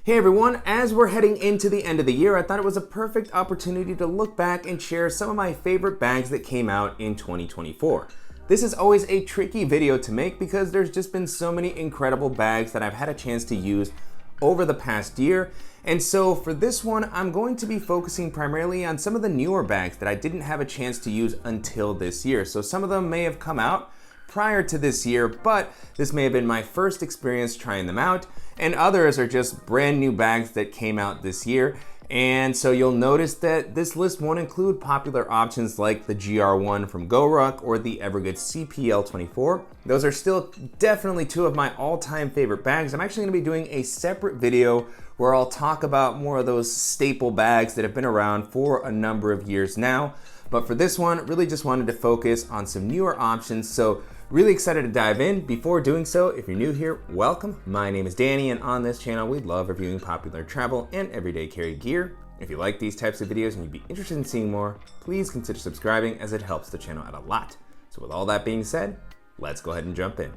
Hey everyone, as we're heading into the end of the year, I thought it was a perfect opportunity to look back and share some of my favorite bags that came out in 2024. This is always a tricky video to make because there's just been so many incredible bags that I've had a chance to use over the past year. And so for this one, I'm going to be focusing primarily on some of the newer bags that I didn't have a chance to use until this year. So some of them may have come out prior to this year, but this may have been my first experience trying them out, and others are just brand new bags that came out this year. And so you'll notice that this list won't include popular options like the GR1 from Goruck or the Evergoods CTB20. Those are still definitely two of my all-time favorite bags. I'm actually gonna be doing a separate video where I'll talk about more of those staple bags that have been around for a number of years now. But for this one, really just wanted to focus on some newer options. So really excited to dive in. Before doing so, if you're new here, welcome. My name is Danny, and on this channel, we love reviewing popular travel and everyday carry gear. If you like these types of videos and you'd be interested in seeing more, please consider subscribing as it helps the channel out a lot. So with all that being said, let's go ahead and jump in.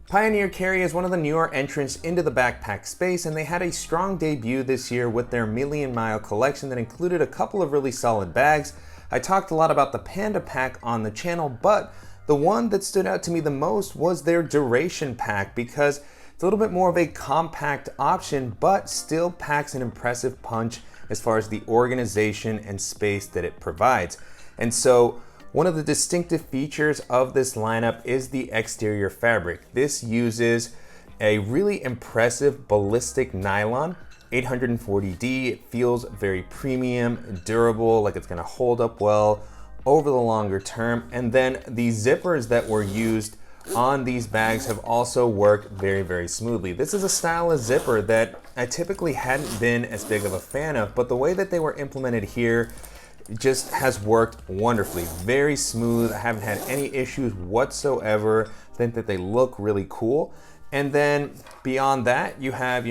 Pioneer Carry is one of the newer entrants into the backpack space, and they had a strong debut this year with their Million Mile collection that included a couple of really solid bags. I talked a lot about the Panda Pack on the channel, but the one that stood out to me the most was their Duration Pack because it's a little bit more of a compact option, but still packs an impressive punch as far as the organization and space that it provides. And so one of the distinctive features of this lineup is the exterior fabric. This uses a really impressive ballistic nylon, 840D. It feels very premium, durable, like it's gonna hold up well over the longer term. And then the zippers that were used on these bags have also worked very, very smoothly. This is a style of zipper that I typically hadn't been as big of a fan of, but the way that they were implemented here just has worked wonderfully. Very smooth. I haven't had any issues whatsoever. I think that they look really cool. And then beyond that, you have,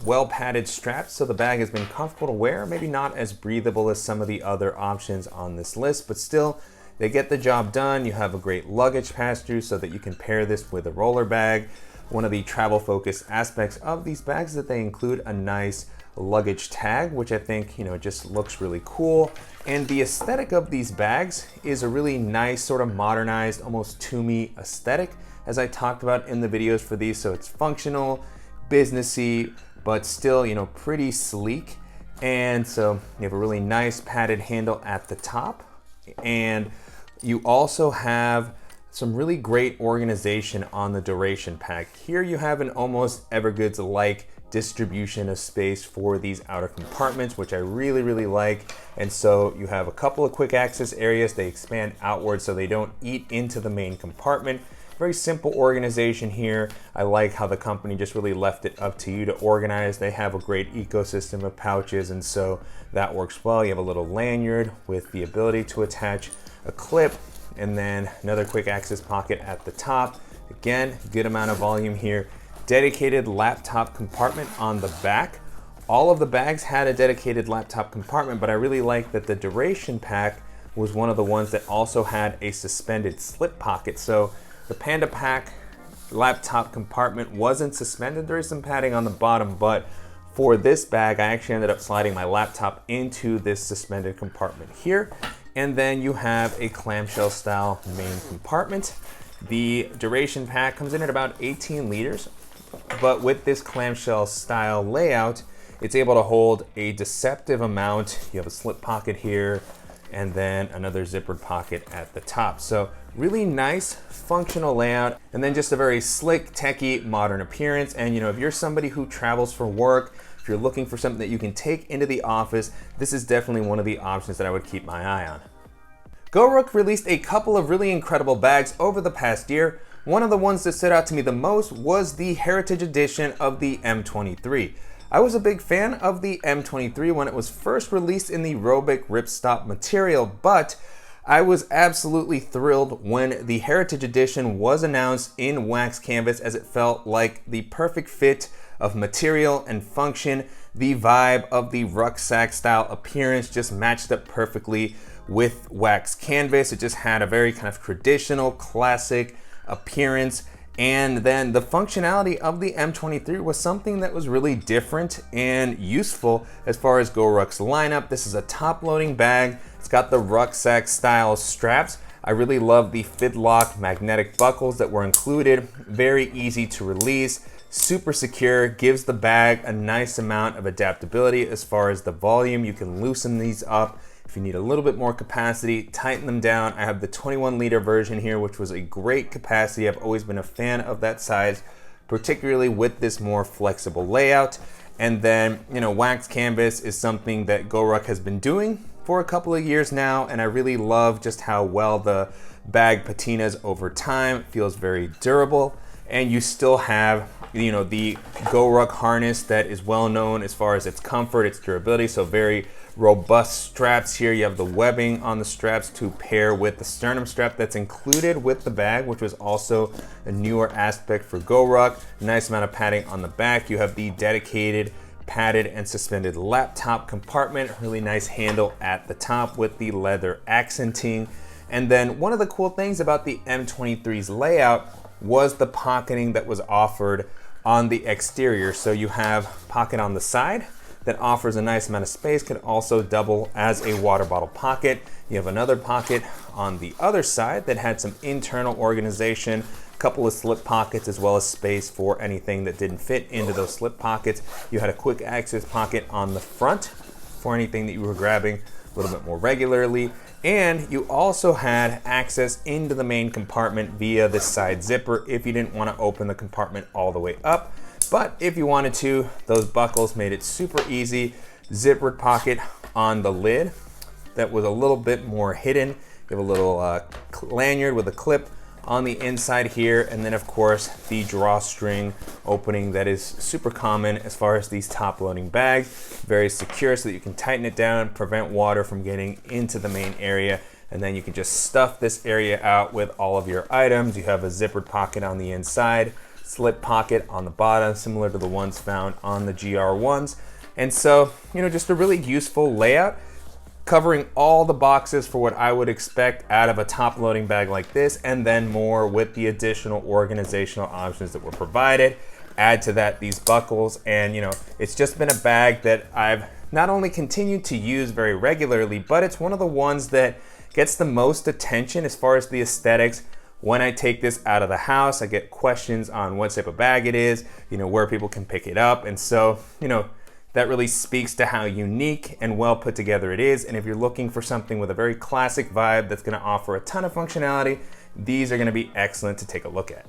well padded straps, so the bag has been comfortable to wear, maybe not as breathable as some of the other options on this list, but still they get the job done. You have a great luggage pass-through so that you can pair this with a roller bag. One of the travel focused aspects of these bags is that they include a nice luggage tag, which I think, just looks really cool. And the aesthetic of these bags is a really nice sort of modernized, almost Toomey aesthetic, as I talked about in the videos for these. So it's functional, businessy, but still, pretty sleek. And so you have a really nice padded handle at the top. And you also have some really great organization on the Duration Pack. Here you have an almost Evergoods-like distribution of space for these outer compartments, which I really, really like. And so you have a couple of quick access areas. They expand outward so they don't eat into the main compartment. Very simple organization here. I like how the company just really left it up to you to organize. They have a great ecosystem of pouches, and so that works well. You have a little lanyard with the ability to attach a clip, and then another quick access pocket at the top. Again, good amount of volume here. Dedicated laptop compartment on the back. All of the bags had a dedicated laptop compartment, but I really like that the Duration Pack was one of the ones that also had a suspended slip pocket. So the Panda Pack laptop compartment wasn't suspended. There is some padding on the bottom, but for this bag, I actually ended up sliding my laptop into this suspended compartment here. And then you have a clamshell style main compartment. The Duration Pack comes in at about 18 liters, but with this clamshell style layout, it's able to hold a deceptive amount. You have a slip pocket here, and then another zippered pocket at the top. So really nice functional layout, and then just a very slick, techie, modern appearance. And if you're somebody who travels for work, if you're looking for something that you can take into the office, this is definitely one of the options that I would keep my eye on. Goruck released a couple of really incredible bags over the past year. One of the ones that stood out to me the most was the Heritage Edition of the M23. I was a big fan of the M23 when it was first released in the Robic ripstop material, but I was absolutely thrilled when the Heritage Edition was announced in wax canvas, as it felt like the perfect fit of material and function. The vibe of the rucksack style appearance just matched up perfectly with wax canvas. It just had a very kind of traditional, classic appearance. And then the functionality of the M23 was something that was really different and useful as far as Goruck's lineup. This is a top-loading bag. It's got the rucksack style straps. I really love the Fidlock magnetic buckles that were included. Very easy to release, super secure, gives the bag a nice amount of adaptability as far as the volume. You can loosen these up. If you need a little bit more capacity, tighten them down. I have the 21-liter version here, which was a great capacity. I've always been a fan of that size, particularly with this more flexible layout. And then, wax canvas is something that Goruck has been doing for a couple of years now, and I really love just how well the bag patinas over time. It feels very durable, and you still have the Goruck harness that is well known as far as its comfort, its durability, so very robust straps here. You have the webbing on the straps to pair with the sternum strap that's included with the bag, which was also a newer aspect for Goruck. Nice amount of padding on the back. You have the dedicated padded and suspended laptop compartment, really nice handle at the top with the leather accenting. And then one of the cool things about the M23's layout was the pocketing that was offered on the exterior. So you have pocket on the side that offers a nice amount of space, can also double as a water bottle pocket. You have another pocket on the other side that had some internal organization, a couple of slip pockets, as well as space for anything that didn't fit into those slip pockets. You had a quick access pocket on the front for anything that you were grabbing a little bit more regularly. And you also had access into the main compartment via this side zipper if you didn't want to open the compartment all the way up. But if you wanted to, those buckles made it super easy. Zippered pocket on the lid that was a little bit more hidden. You have a little lanyard with a clip on the inside here, and then of course the drawstring opening that is super common as far as these top loading bags. Very secure so that you can tighten it down, prevent water from getting into the main area, and then you can just stuff this area out with all of your items. You have a zippered pocket on the inside, slip pocket on the bottom, similar to the ones found on the GR1s. And so, just a really useful layout, covering all the boxes for what I would expect out of a top loading bag like this, and then more with the additional organizational options that were provided. Add to that these buckles, and it's just been a bag that I've not only continued to use very regularly, but it's one of the ones that gets the most attention as far as the aesthetics. When I take this out of the house, I get questions on what type of bag it is, where people can pick it up. And so, that really speaks to how unique and well put together it is. And if you're looking for something with a very classic vibe that's gonna offer a ton of functionality, these are gonna be excellent to take a look at.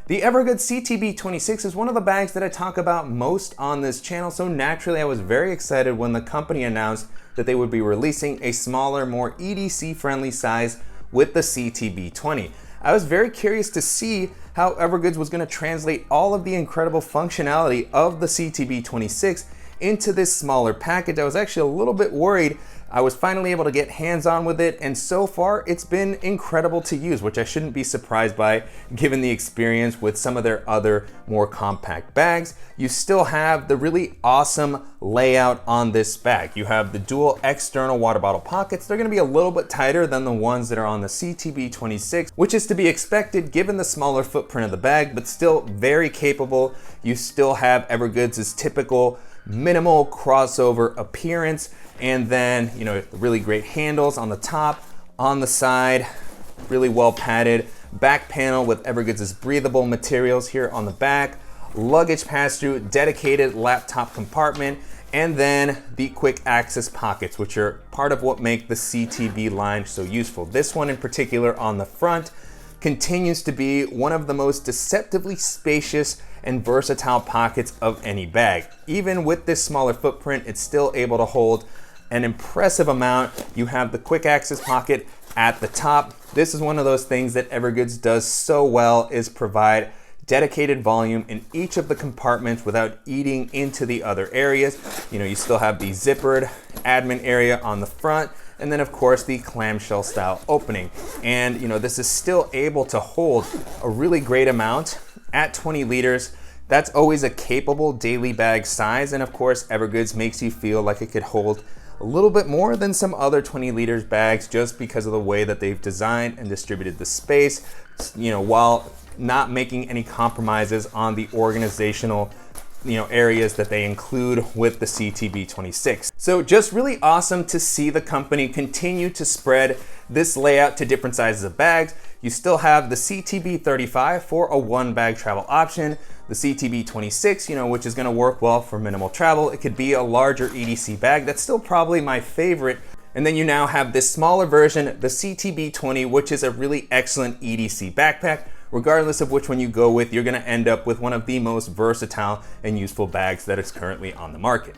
The Evergoods CTB20 is one of the bags that I talk about most on this channel, so naturally I was very excited when the company announced that they would be releasing a smaller, more EDC-friendly size with the CTB20. I was very curious to see how Evergoods was going to translate all of the incredible functionality of the CTB20 into this smaller package. I was actually a little bit worried. I was finally able to get hands-on with it, and so far it's been incredible to use, which I shouldn't be surprised by given the experience with some of their other more compact bags. You still have the really awesome layout on this bag. You have the dual external water bottle pockets. They're gonna be a little bit tighter than the ones that are on the CTB20, which is to be expected given the smaller footprint of the bag, but still very capable. You still have Evergoods' typical minimal crossover appearance, and then really great handles on the top, on the side, really well padded back panel with Evergoods' breathable materials here on the back, luggage pass-through, dedicated laptop compartment, and then the quick access pockets, which are part of what make the CTB line so useful. This one in particular on the front continues to be one of the most deceptively spacious and versatile pockets of any bag. Even with this smaller footprint, it's still able to hold an impressive amount. You have the quick access pocket at the top. This is one of those things that Evergoods does so well, is provide dedicated volume in each of the compartments without eating into the other areas. You still have the zippered admin area on the front, and then of course the clamshell style opening. And this is still able to hold a really great amount at 20 liters. That's always a capable daily bag size, and of course Evergoods makes you feel like it could hold a little bit more than some other 20 liters bags just because of the way that they've designed and distributed the space, while not making any compromises on the organizational areas that they include with the CTB26. So just really awesome to see the company continue to spread this layout to different sizes of bags. You still have the CTB35 for a 1-bag travel option, the CTB26, which is gonna work well for minimal travel. It could be a larger EDC bag. That's still probably my favorite. And then you now have this smaller version, the CTB20, which is a really excellent EDC backpack. Regardless of which one you go with, you're gonna end up with one of the most versatile and useful bags that is currently on the market.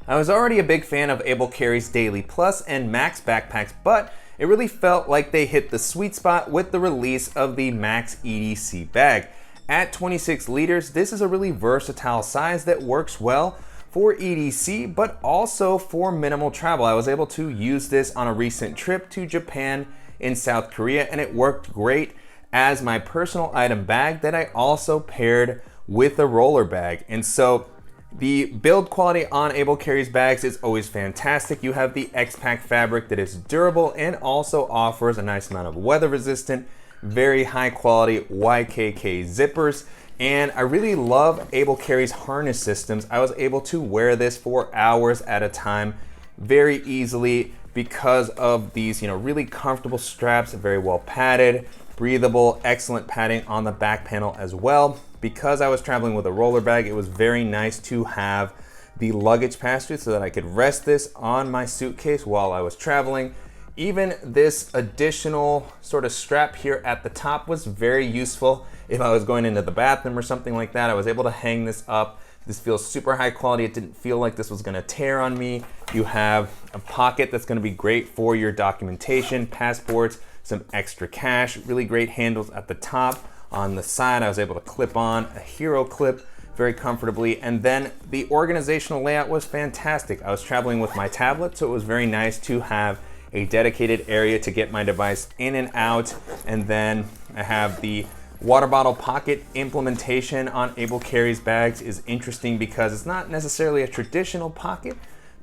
I was already a big fan of Able Carry's Daily Plus and Max backpacks, but it really felt like they hit the sweet spot with the release of the Max EDC bag. At 26 liters, this is a really versatile size that works well for EDC, but also for minimal travel. I was able to use this on a recent trip to Japan in South Korea, and it worked great as my personal item bag that I also paired with a roller bag. And so the build quality on Able Carry's bags is always fantastic. You have the X-Pack fabric that is durable and also offers a nice amount of weather resistant, very high quality YKK zippers. And I really love Able Carry's harness systems. I was able to wear this for hours at a time very easily because of these really comfortable straps, very well padded, breathable, excellent padding on the back panel as well. Because I was traveling with a roller bag, it was very nice to have the luggage pass-through so that I could rest this on my suitcase while I was traveling. Even this additional sort of strap here at the top was very useful. If I was going into the bathroom or something like that, I was able to hang this up. This feels super high quality. It didn't feel like this was gonna tear on me. You have a pocket that's gonna be great for your documentation, passports, some extra cash, really great handles at the top. On the side, I was able to clip on a hero clip very comfortably. And then the organizational layout was fantastic. I was traveling with my tablet, so it was very nice to have a dedicated area to get my device in and out. And then I have the water bottle pocket implementation on Able Carry's bags is interesting because it's not necessarily a traditional pocket,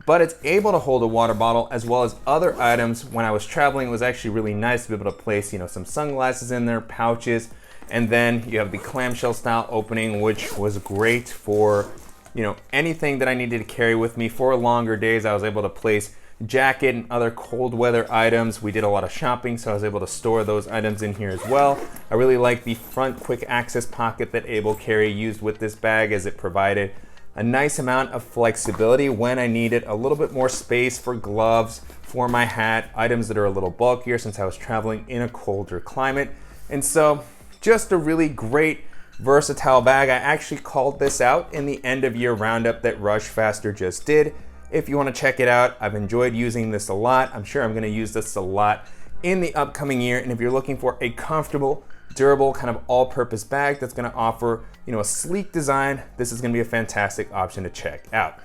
but it's able to hold a water bottle as well as other items. When I was traveling, it was actually really nice to be able to place, some sunglasses in there, pouches, and then you have the clamshell style opening, which was great for, anything that I needed to carry with me for longer days. I was able to place jacket and other cold weather items. We did a lot of shopping, so I was able to store those items in here as well. I really like the front quick access pocket that Able Carry used with this bag, as it provided a nice amount of flexibility when I needed a little bit more space for gloves, for my hat, items that are a little bulkier since I was traveling in a colder climate. And so just a really great versatile bag. I actually called this out in the end of year roundup that Rush Faster just did. If you want to check it out, I've enjoyed using this a lot. I'm sure I'm going to use this a lot in the upcoming year. And if you're looking for a comfortable, durable, kind of all-purpose bag that's going to offer, a sleek design, this is going to be a fantastic option to check out.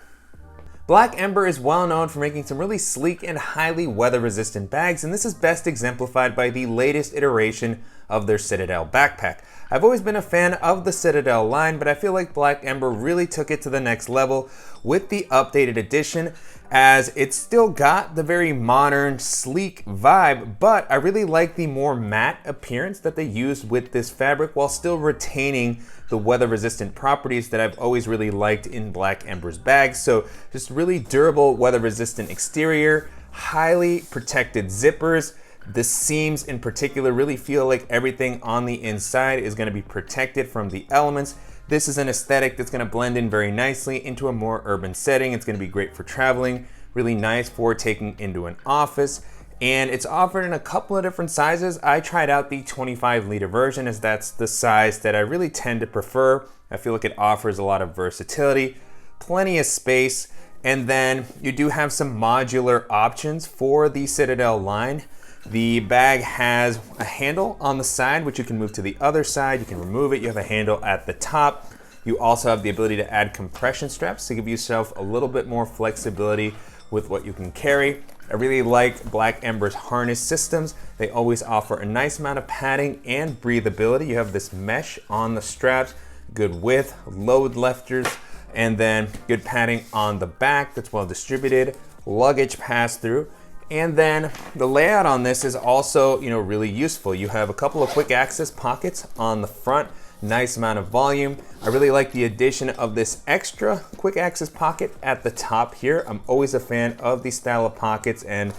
Black Ember is well known for making some really sleek and highly weather-resistant bags, and this is best exemplified by the latest iteration of their Citadel backpack. I've always been a fan of the Citadel line, but I feel like Black Ember really took it to the next level with the updated edition, as it's still got the very modern, sleek vibe, but I really like the more matte appearance that they used with this fabric while still retaining the weather-resistant properties that I've always really liked in Black Ember's bags. So just really durable, weather-resistant exterior, highly protected zippers. The seams in particular really feel like everything on the inside is going to be protected from the elements. This is an aesthetic that's going to blend in very nicely into a more urban setting. It's going to be great for traveling, really nice for taking into an office, and it's offered in a couple of different sizes. I tried out the 25-liter version, as that's the size that I really tend to prefer. I feel like it offers a lot of versatility, plenty of space, and then you do have some modular options for the Citadel line. The bag has a handle on the side, which you can move to the other side. You can remove it. You have a handle at the top. You also have the ability to add compression straps to give yourself a little bit more flexibility with what you can carry. I really like Black Ember's harness systems. They always offer a nice amount of padding and breathability. You have this mesh on the straps, good width, load lifters, and then good padding on the back that's well distributed, luggage pass-through. And then the layout on this is also, really useful. You have a couple of quick access pockets on the front, nice amount of volume. I really like the addition of this extra quick access pocket at the top here. I'm always a fan of these style of pockets, and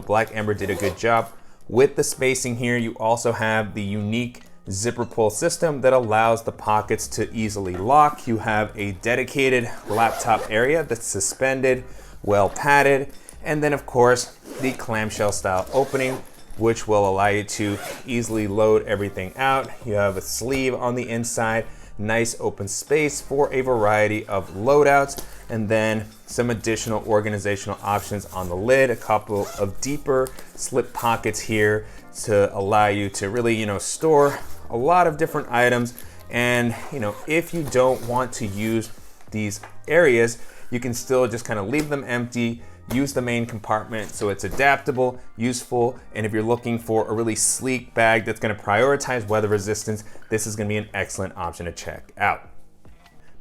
Black Ember did a good job with the spacing here. You also have the unique zipper pull system that allows the pockets to easily lock. You have a dedicated laptop area that's suspended, well padded, and then of course the clamshell style opening, which will allow you to easily load everything out. You have a sleeve on the inside, nice open space for a variety of loadouts, and then some additional organizational options on the lid, a couple of deeper slip pockets here to allow you to really, store a lot of different items. And, if you don't want to use these areas, you can still just kind of leave them empty, use the main compartment so it's adaptable, useful, and if you're looking for a really sleek bag that's going to prioritize weather resistance, this is going to be an excellent option to check out.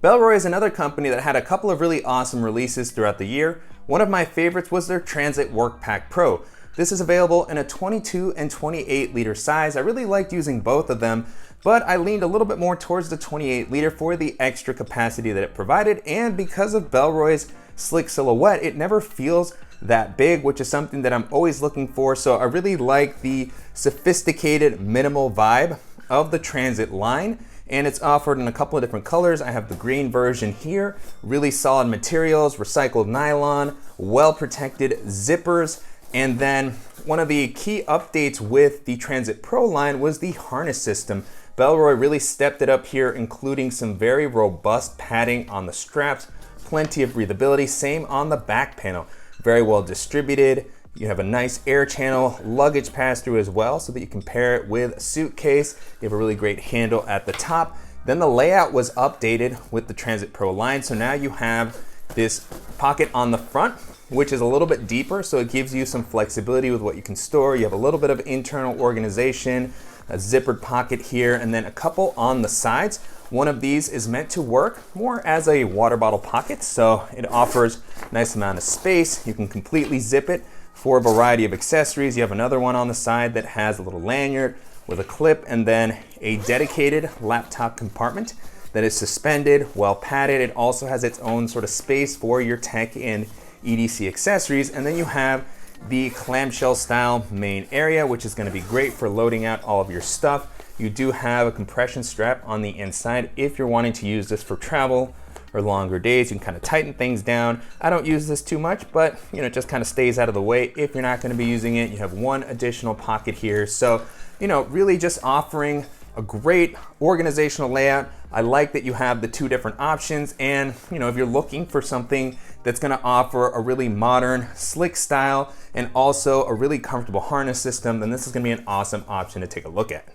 Bellroy is another company that had a couple of really awesome releases throughout the year. One of my favorites was their Transit Workpack Pro. This is available in a 22 and 28 liter size. I really liked using both of them, but I leaned a little bit more towards the 28 liter for the extra capacity that it provided, and because of Bellroy's slick silhouette, it never feels that big, which is something that I'm always looking for. So I really like the sophisticated minimal vibe of the Transit line, and it's offered in a couple of different colors. I have the green version here, really solid materials, recycled nylon, well protected zippers. And then one of the key updates with the Transit Pro line was the harness system. Bellroy really stepped it up here, including some very robust padding on the straps, plenty of breathability, same on the back panel. Very well distributed. You have a nice air channel, luggage pass-through as well, so that you can pair it with a suitcase. You have a really great handle at the top. Then the layout was updated with the Transit Pro line, so now you have this pocket on the front, which is a little bit deeper, so it gives you some flexibility with what you can store. You have a little bit of internal organization, a zippered pocket here, and then a couple on the sides. One of these is meant to work more as a water bottle pocket, so it offers a nice amount of space. You can completely zip it for a variety of accessories. You have another one on the side that has a little lanyard with a clip, and then a dedicated laptop compartment that is suspended, well padded. It also has its own sort of space for your tech and EDC accessories, and then you have the clamshell style main area, which is going to be great for loading out all of your stuff. You do have a compression strap on the inside if you're wanting to use this for travel or longer days. You can kind of tighten things down. I don't use this too much, but it just kind of stays out of the way if you're not going to be using it. You have one additional pocket here, so really just offering a great organizational layout. I like that you have the two different options, and if you're looking for something that's going to offer a really modern, slick style and also a really comfortable harness system, then this is going to be an awesome option to take a look at.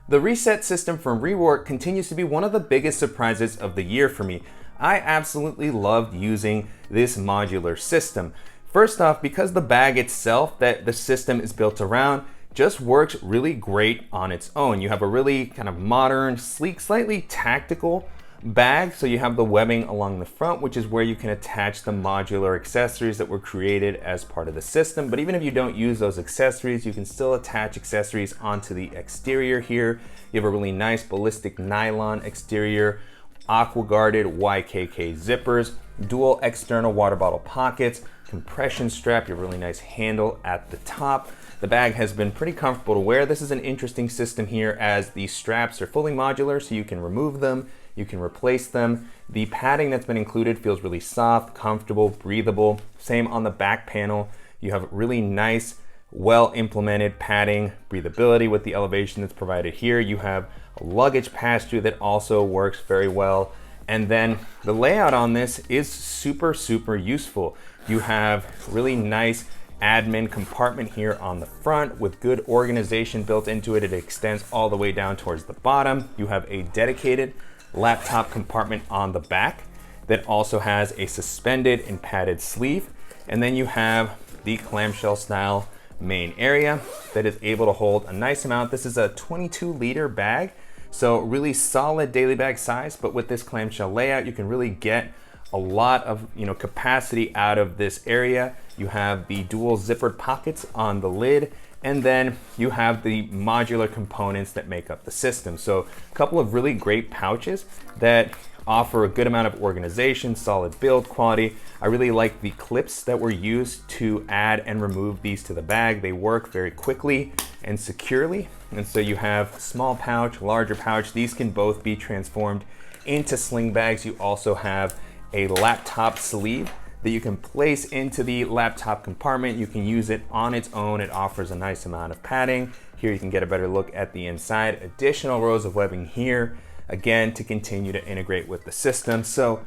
The reset system from Rework continues to be one of the biggest surprises of the year for me. I absolutely loved using this modular system. First off, because the bag itself that the system is built around just works really great on its own. You have a really kind of modern, sleek, slightly tactical bag. So you have the webbing along the front, which is where you can attach the modular accessories that were created as part of the system. But even if you don't use those accessories, you can still attach accessories onto the exterior here. You have a really nice ballistic nylon exterior, aqua guarded YKK zippers, dual external water bottle pockets, compression strap, you have a really nice handle at the top. The bag has been pretty comfortable to wear. This is an interesting system here as the straps are fully modular, so you can remove them, you can replace them. The padding that's been included feels really soft, comfortable, breathable. Same on the back panel. You have really nice, well implemented padding, breathability with the elevation that's provided here. You have a luggage pass-through that also works very well. And then the layout on this is super, super useful. You have really nice admin compartment here on the front with good organization built into it. It extends all the way down towards the bottom. You have a dedicated laptop compartment on the back that also has a suspended and padded sleeve. And then you have the clamshell style main area that is able to hold a nice amount. This is a 22 liter bag, so really solid daily bag size, but with this clamshell layout, you can really get a lot of capacity out of this area. You have the dual zippered pockets on the lid, and then you have the modular components that make up the system. So a couple of really great pouches that offer a good amount of organization, solid build quality. I really like the clips that were used to add and remove these to the bag. They work very quickly and securely. And so you have small pouch, larger pouch. These can both be transformed into sling bags. You also have a laptop sleeve that you can place into the laptop compartment. You can use it on its own. It offers a nice amount of padding. Here you can get a better look at the inside. Additional rows of webbing here, again, to continue to integrate with the system. So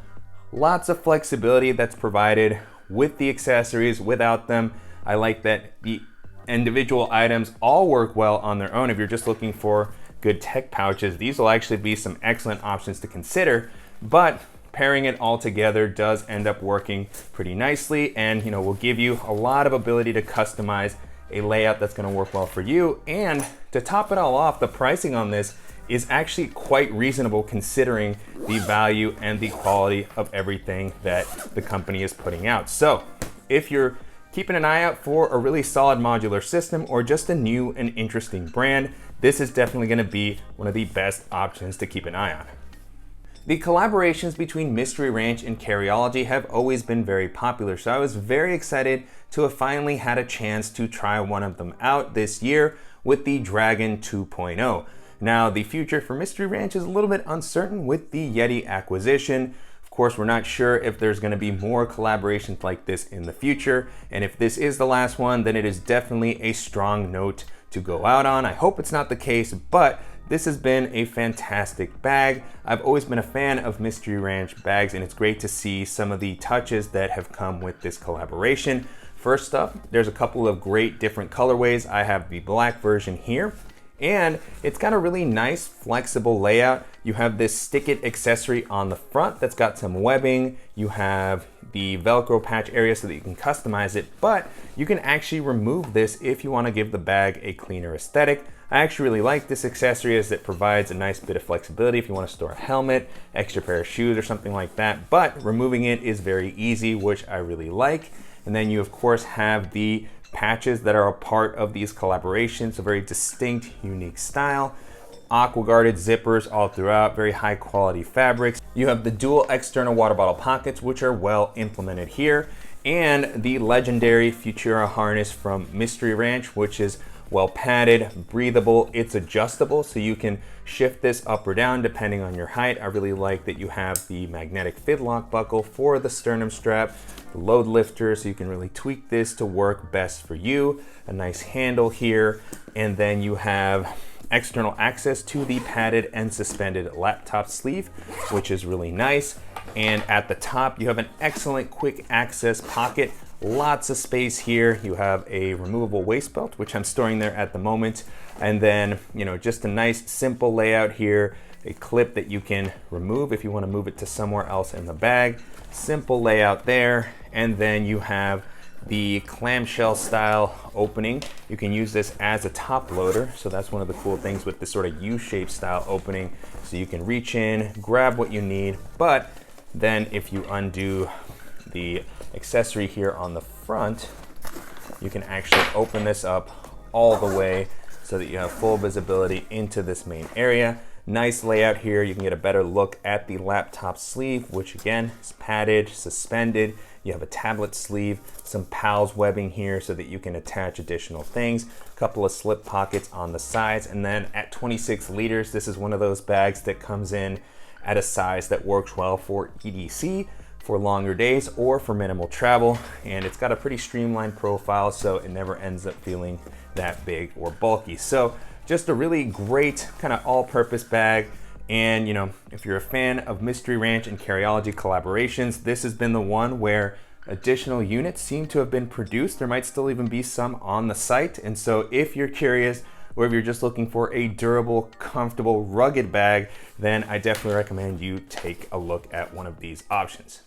lots of flexibility that's provided with the accessories. Without them, I like that the individual items all work well on their own. If you're just looking for good tech pouches, these will actually be some excellent options to consider, but pairing it all together does end up working pretty nicely, and will give you a lot of ability to customize a layout that's going to work well for you. And to top it all off, the pricing on this is actually quite reasonable considering the value and the quality of everything that the company is putting out. So if you're keeping an eye out for a really solid modular system or just a new and interesting brand, this is definitely going to be one of the best options to keep an eye on. The collaborations between Mystery Ranch and Carryology have always been very popular, so I was very excited to have finally had a chance to try one of them out this year with the Dragon 2.0. Now, the future for Mystery Ranch is a little bit uncertain with the Yeti acquisition. Of course, we're not sure if there's going to be more collaborations like this in the future, and if this is the last one, then it is definitely a strong note to go out on. I hope it's not the case, but this has been a fantastic bag. I've always been a fan of Mystery Ranch bags, and it's great to see some of the touches that have come with this collaboration. First up, there's a couple of great different colorways. I have the black version here, and it's got a really nice flexible layout. You have this stick it accessory on the front that's got some webbing. You have the Velcro patch area so that you can customize it, but you can actually remove this if you want to give the bag a cleaner aesthetic. I actually really like this accessory as it provides a nice bit of flexibility if you want to store a helmet, extra pair of shoes or something like that, but removing it is very easy, which I really like. And then you of course have the patches that are a part of these collaborations, a very distinct, unique style. Aqua guarded zippers all throughout, very high quality fabrics. You have the dual external water bottle pockets, which are well implemented here, and the legendary Futura harness from Mystery Ranch, which is well padded, breathable. It's adjustable, so you can shift this up or down depending on your height. I really like that you have the magnetic fidlock buckle for the sternum strap, the load lifter, so you can really tweak this to work best for you. A nice handle here, and then you have external access to the padded and suspended laptop sleeve, which is really nice. And at the top, you have an excellent quick access pocket. Lots of space here. You have a removable waist belt, which I'm storing there at the moment. And then, just a nice simple layout here, a clip that you can remove if you want to move it to somewhere else in the bag. Simple layout there. And then you have the clamshell style opening. You can use this as a top loader. So that's one of the cool things with this sort of U-shaped style opening. So you can reach in, grab what you need, but then if you undo the accessory here on the front, you can actually open this up all the way so that you have full visibility into this main area. Nice layout here. You can get a better look at the laptop sleeve, which again is padded, suspended. You have a tablet sleeve, some PALS webbing here so that you can attach additional things, a couple of slip pockets on the sides, and then at 26 liters, this is one of those bags that comes in at a size that works well for EDC, for longer days, or for minimal travel. And it's got a pretty streamlined profile, so it never ends up feeling that big or bulky. So just a really great kind of all-purpose bag. And if you're a fan of Mystery Ranch and Carryology collaborations, this has been the one where additional units seem to have been produced. There might still even be some on the site. And so if you're curious, or if you're just looking for a durable, comfortable, rugged bag, then I definitely recommend you take a look at one of these options.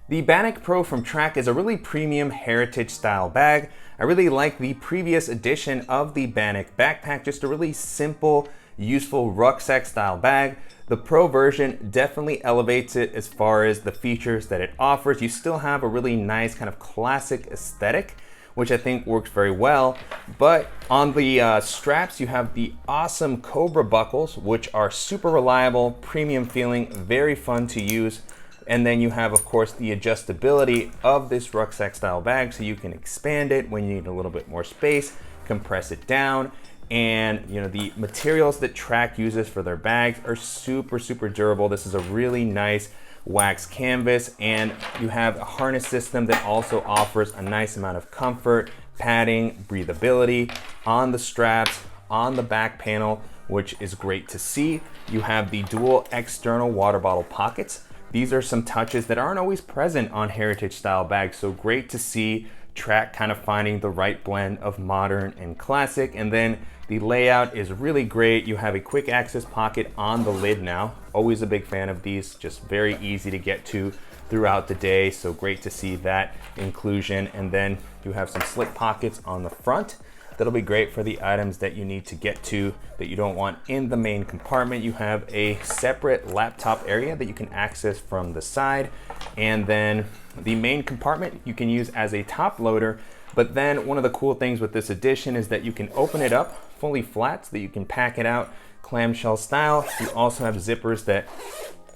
The Bannoch Pro from Trakke is a really premium heritage style bag. I really like the previous edition of the Bannoch backpack, just a really simple useful rucksack style bag. The Pro version definitely elevates it as far as the features that it offers. You still have a really nice kind of classic aesthetic, which I think works very well. But on the straps, you have the awesome Cobra buckles, which are super reliable, premium feeling, very fun to use. And then you have, of course, the adjustability of this rucksack style bag, so you can expand it when you need a little bit more space, compress it down. And you know, the materials that Trakke uses for their bags are super durable. This is a really nice wax canvas, and you have a harness system that also offers a nice amount of comfort, padding, breathability on the straps, on the back panel, which is great to see. You have the dual external water bottle pockets. These are some touches that aren't always present on heritage style bags, so great to see Trakke kind of finding the right blend of modern and classic. And then the layout is really great. You have a quick access pocket on the lid now. Always a big fan of these, just very easy to get to throughout the day, so great to see that inclusion. And then you have some slip pockets on the front. That'll be great for the items that you need to get to that you don't want in the main compartment. You have a separate laptop area that you can access from the side. And then the main compartment you can use as a top loader. But then one of the cool things with this addition is that you can open it up fully flat so that you can pack it out clamshell style. You also have zippers that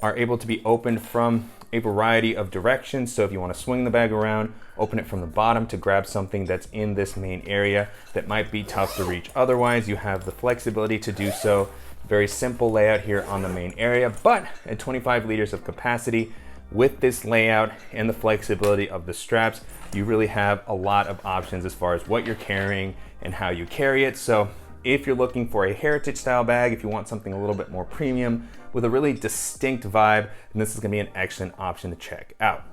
are able to be opened from a variety of directions. So if you want to swing the bag around, open it from the bottom to grab something that's in this main area that might be tough to reach otherwise, you have the flexibility to do so. Very simple layout here on the main area, but at 25 liters of capacity, with this layout and the flexibility of the straps, you really have a lot of options as far as what you're carrying and how you carry it. So if you're looking for a heritage style bag, if you want something a little bit more premium with a really distinct vibe, then this is gonna be an excellent option to check out.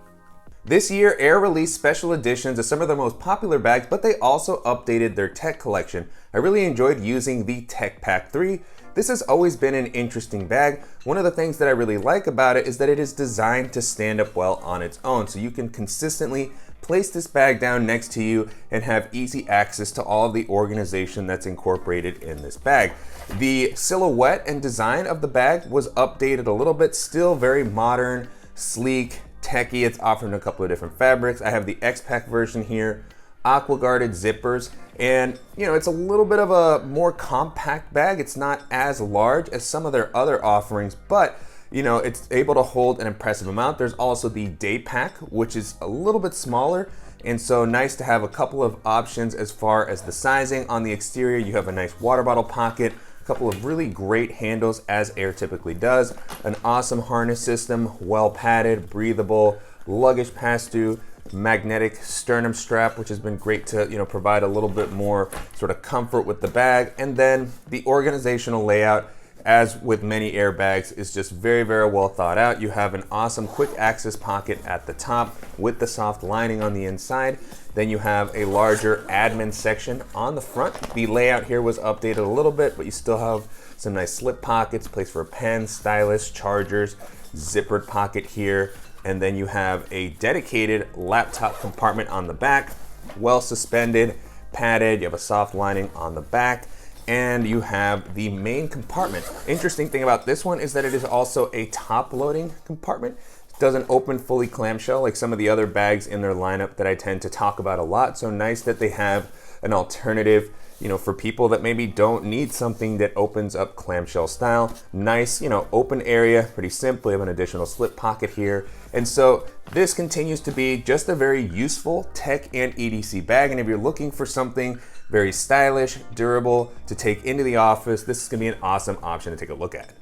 This year, Aer released special editions of some of their most popular bags, but they also updated their tech collection. I really enjoyed using the Tech Pack 3. This has always been an interesting bag. One of the things that I really like about it is that it is designed to stand up well on its own, so you can consistently place this bag down next to you and have easy access to all of the organization that's incorporated in this bag. The silhouette and design of the bag was updated a little bit, still very modern, sleek, techy. It's offered in a couple of different fabrics. I have the X-Pack version here, aqua guarded zippers, and you know, it's a little bit of a more compact bag. It's not as large as some of their other offerings, but you know, it's able to hold an impressive amount. There's also the Day Pack, which is a little bit smaller, and so nice to have a couple of options as far as the sizing. On the exterior, you have a nice water bottle pocket, a couple of really great handles as Aer typically does, an awesome harness system, well padded, breathable, luggage pass-through, magnetic sternum strap, which has been great to, you know, provide a little bit more sort of comfort with the bag. And then the organizational layout, as with many Aer bags, is just very well thought out. You have an awesome quick access pocket at the top with the soft lining on the inside. Then you have a larger admin section on the front. The layout here was updated a little bit, but you still have some nice slip pockets, place for a pen, stylus, chargers, zippered pocket here. And then you have a dedicated laptop compartment on the back, well suspended, padded. You have a soft lining on the back, and you have the main compartment. Interesting thing about this one is that it is also a top loading compartment. It doesn't open fully clamshell like some of the other bags in their lineup that I tend to talk about a lot. So nice that they have an alternative, you know, for people that maybe don't need something that opens up clamshell style. Nice, you know, open area, pretty simple. You have an additional slip pocket here. And so this continues to be just a very useful tech and EDC bag. And if you're looking for something very stylish, durable to take into the office, this is gonna be an awesome option to take a look at.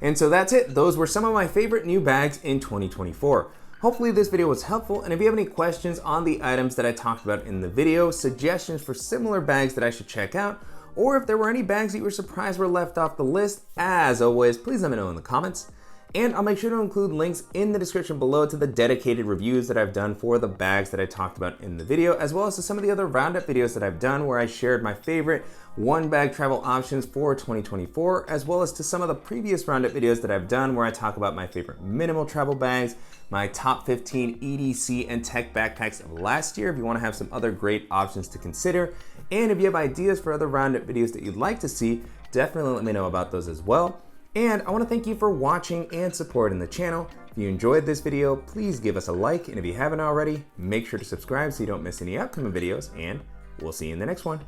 And so that's it. Those were some of my favorite new bags in 2024. Hopefully this video was helpful, and if you have any questions on the items that I talked about in the video, suggestions for similar bags that I should check out, or if there were any bags that you were surprised were left off the list, as always, please let me know in the comments. And I'll make sure to include links in the description below to the dedicated reviews that I've done for the bags that I talked about in the video, as well as to some of the other roundup videos that I've done where I shared my favorite one bag travel options for 2024, as well as to some of the previous roundup videos that I've done where I talk about my favorite minimal travel bags, my top 15 EDC and tech backpacks of last year if you want to have some other great options to consider. And if you have ideas for other roundup videos that you'd like to see, definitely let me know about those as well. And I want to thank you for watching and supporting the channel. If you enjoyed this video, please give us a like, and if you haven't already, make sure to subscribe so you don't miss any upcoming videos, and we'll see you in the next one.